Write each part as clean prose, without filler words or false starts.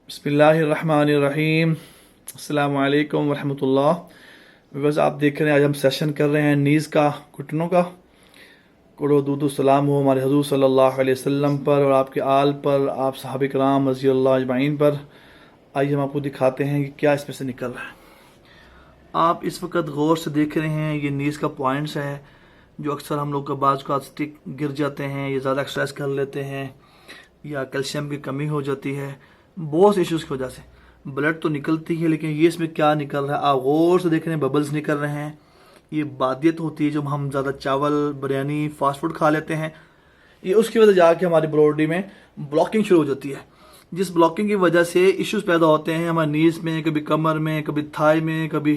बिस्मिल्लाहिर्रहमानिर्रहीम। अस्सलामु अलैकुम वरहमतुल्लाह। बस आप देख रहे हैं, आज हम सेशन कर रहे हैं नीज़ का, घुटनों का। करो दूदु सलाम हो हमारे हजूर सल्लल्लाहु अलैहि वसल्लम पर और आपके आल पर, आप सहाबा किराम रज़ी अल्लाह अजमाइन पर। आइए हम आपको दिखाते हैं कि क्या इसमें से निकल रहा है। आप इस वक्त गौर से देख रहे हैं, ये नीज़ का पॉइंट्स है जो अक्सर हम लोग का बाज़ का स्टिक गिर जाते हैं, या ज़्यादा एक्सरसाइज कर लेते हैं, या कैल्शियम की कमी हो जाती है, बहुत से इश्यूज़ की वजह से ब्लड तो निकलती है, लेकिन ये इसमें क्या निकल रहा है आप गौर से देख रहे हैं। बबल्स निकल रहे हैं। ये बादियत होती है जब हम ज़्यादा चावल, बिरयानी, फास्ट फूड खा लेते हैं। ये उसकी वजह जाके हमारी बॉडी में ब्लॉकिंग शुरू हो जाती है, जिस ब्लॉकिंग की वजह से इश्यूज पैदा होते हैं हमारे नीज में, कभी कमर में, कभी थाई में, कभी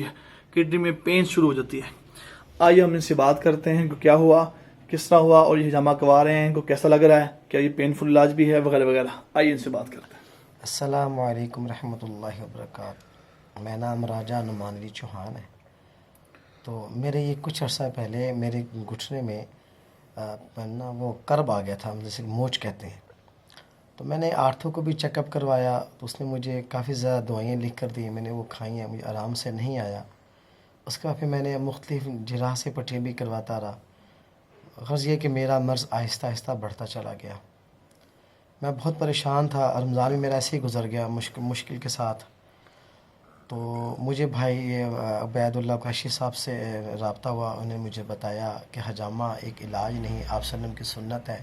किडनी में पेन शुरू हो जाती है। आइए हम इनसे बात करते हैं कि क्या हुआ, किस तरह हुआ, और ये जमा करवा रहे हैं, इनको कैसा लग रहा है, क्या ये पेनफुल इलाज भी है, वगैरह वगैरह। आइए इनसे बात करते हैं। अस्सलामु अलैकुम रहमतुल्लाहि व बरकातहू। मेरा नाम राजा नुमान अली चौहान है। तो मेरे ये कुछ अर्सा पहले मेरे घुटने में ना वो कर्ब आ गया था, जैसे मोच कहते हैं। तो मैंने आर्थो को भी चेकअप करवाया, तो उसने मुझे काफ़ी ज़्यादा दवाइयाँ लिख कर दी, मैंने वो खाई हैं, मुझे आराम से नहीं आया। उसके बाद फिर मैंने मुख्तलिफ जराह से पट्टियाँ भी करवाता रहा। गर्ज़ ये कि मेरा मर्ज़ आहिस्ता आहिस्ता बढ़ता चला गया। मैं बहुत परेशान था। रमज़ान में मेरा ऐसे ही गुज़र गया मुश्किल के साथ। तो मुझे भाई उबैदुल्लाह काशी साहब से रब्ता हुआ, उन्हें मुझे बताया कि हजामा एक इलाज नहीं, आप सल्लम की सुन्नत है।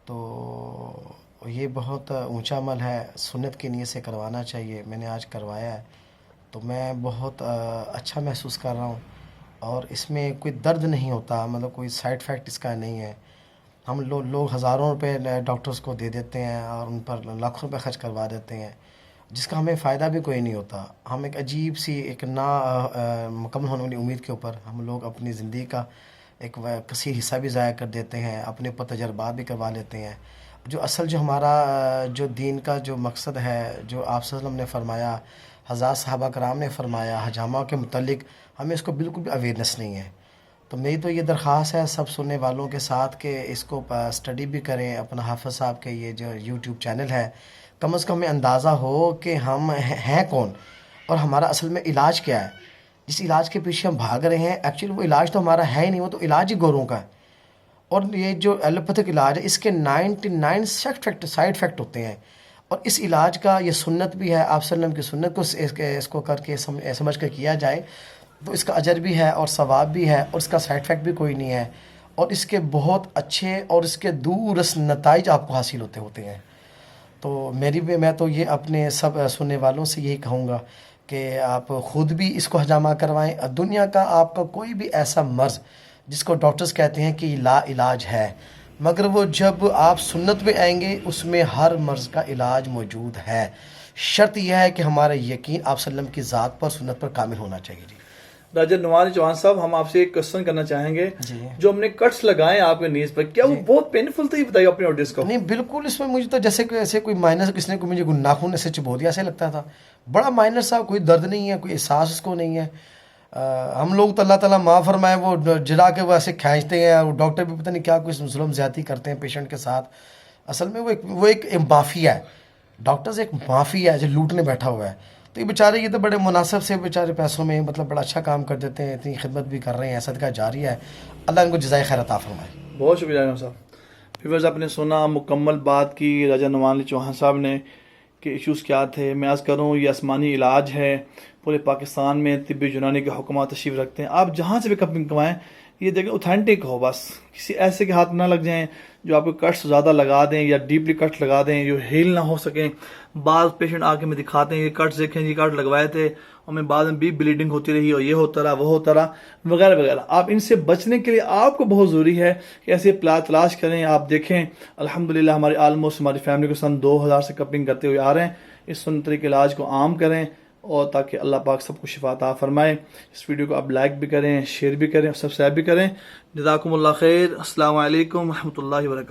तो ये बहुत ऊंचा अमल है, सुन्नत की नीयत से करवाना चाहिए। मैंने आज करवाया है, तो मैं बहुत अच्छा महसूस कर रहा हूँ। और इसमें कोई दर्द नहीं होता, मतलब कोई साइड इफ़ेक्ट इसका नहीं है। हम लोग हज़ारों रुपए डॉक्टर्स को दे देते हैं और उन पर लाखों रुपए खर्च करवा देते हैं, जिसका हमें फ़ायदा भी कोई नहीं होता। हम एक अजीब सी एक मुकम्मल होने वाली उम्मीद के ऊपर हम लोग अपनी ज़िंदगी का एक कसीर हिस्सा भी ज़ाया कर देते हैं, अपने ऊपर तजर्बात भी करवा लेते हैं। जो असल जो हमारा जो दीन का जो मकसद है, जो आप सल्लल्लाहु अलैहि वसल्लम ने फरमाया, हज़ार सहाबा कराम ने फरमाया, हजामा के मुतल्लिक हमें इसको बिल्कुल भी अवेयरनेस नहीं है। तो मेरी तो ये दरख्वास्त है सब सुनने वालों के साथ कि इसको स्टडी भी करें। अपना हाफ़िज़ साहब के ये जो यूट्यूब चैनल है, कम से कम हमें अंदाज़ा हो कि हम हैं कौन और हमारा असल में इलाज क्या है। जिस इलाज के पीछे हम भाग रहे हैं, एक्चुअली वो इलाज तो हमारा है ही नहीं, वो तो इलाज ही गोरों का है। और ये जो एलोपैथिक इलाज है, इसके 99 साइड इफ़ेक्ट होते हैं। और इस इलाज का ये सुन्नत भी है, आप सल्लम की सुन्नत को इसको करके समझ कर किया जाए तो इसका अजर भी है और सवाब भी है, और इसका साइड इफ़ेक्ट भी कोई नहीं है। और इसके बहुत अच्छे और इसके दूररस नताइज आपको हासिल होते हैं। तो मैं तो ये अपने सब सुनने वालों से यही कहूँगा कि आप ख़ुद भी इसको हजामा करवाएं। दुनिया का आपका कोई भी ऐसा मर्ज़ जिसको डॉक्टर्स कहते हैं कि ला इलाज है, मगर वो जब आप सुन्नत में आएंगे उसमें हर मर्ज़ का इलाज मौजूद है। शर्त यह है कि हमारा यकीन आप सल्लम की ज़ात पर, सुन्नत पर कामिल होना चाहिए। जी राजा नुमान चौहान साहब, हम आपसे एक क्वेश्चन करना चाहेंगे। जो हमने कट्स लगाए आपके नीज पर, क्या वो बहुत पेनफुल थे? बताइए अपने ऑडियंस को। नहीं, बिल्कुल। इसमें मुझे तो जैसे कोई माइनर, किसी ने कोई मुझे नाखून ऐसे चबो दिया ऐसे लगता था। बड़ा माइनर सा, कोई दर्द नहीं है, कोई एहसास उसको नहीं है। हम लोग तो अल्लाह ताला माफ़ फरमाए, वो जला के वो ऐसे खींचते हैं, और डॉक्टर भी पता नहीं क्या कुछ जुल्म ज़्यादती करते हैं पेशेंट के साथ। असल में वो एक माफिया है। डॉक्टर्स एक माफिया है जो लूटने बैठा हुआ है। तो ये बेचारे, ये तो बड़े मुनासिब से बेचारे पैसों में मतलब बड़ा अच्छा काम कर देते हैं, इतनी खिदमत भी कर रहे हैं, सदका जारी है। अल्लाह इनको जज़ाए खैर अता फरमाए। बहुत शुक्रिया साहब। व्यूअर्स, आपने सुना, मुकम्मल बात की राजा नुमान अली चौहान साहब ने कि इश्यूज़ क्या थे। मैं आज करूँ, ये आसमानी इलाज है, पूरे पाकिस्तान में तिब्बी यूनानी के हुक्मा तशरीफ़ रखते हैं। आप जहाँ से भी कपिंग करवाएँ, ये देखें ऑथेंटिक हो, बस किसी ऐसे के हाथ ना लग जाएं जो आपको कट्स ज़्यादा लगा दें या डीपली कट्स लगा दें जो हील ना हो सकें। बाद पेशेंट आके में दिखाते हैं, ये कट्स देखें, ये कट लगवाए थे और मैं बाद में भी ब्लीडिंग होती रही और ये होता रहा, वो होता रहा, वगैरह वगैरह। आप इनसे बचने के लिए आपको बहुत ज़रूरी है कि ऐसे तलाश करें। आप देखें, अल्हम्दुलिल्लाह हमारी आलमोस्ट हमारी फैमिली को सन 2000 से कपिंग करते हुए आ रहे हैं। इस सुन्नत के इलाज को आम करें और ताकि अल्लाह पाक सबको शिफा अता फरमाए। इस वीडियो को आप लाइक भी करें, शेयर भी करें, सब्सक्राइब भी करें। जज़ाकुमुल्लाह खैर। अस्सलामु अलैकुम रहमतुल्लाहि व बरकातहू।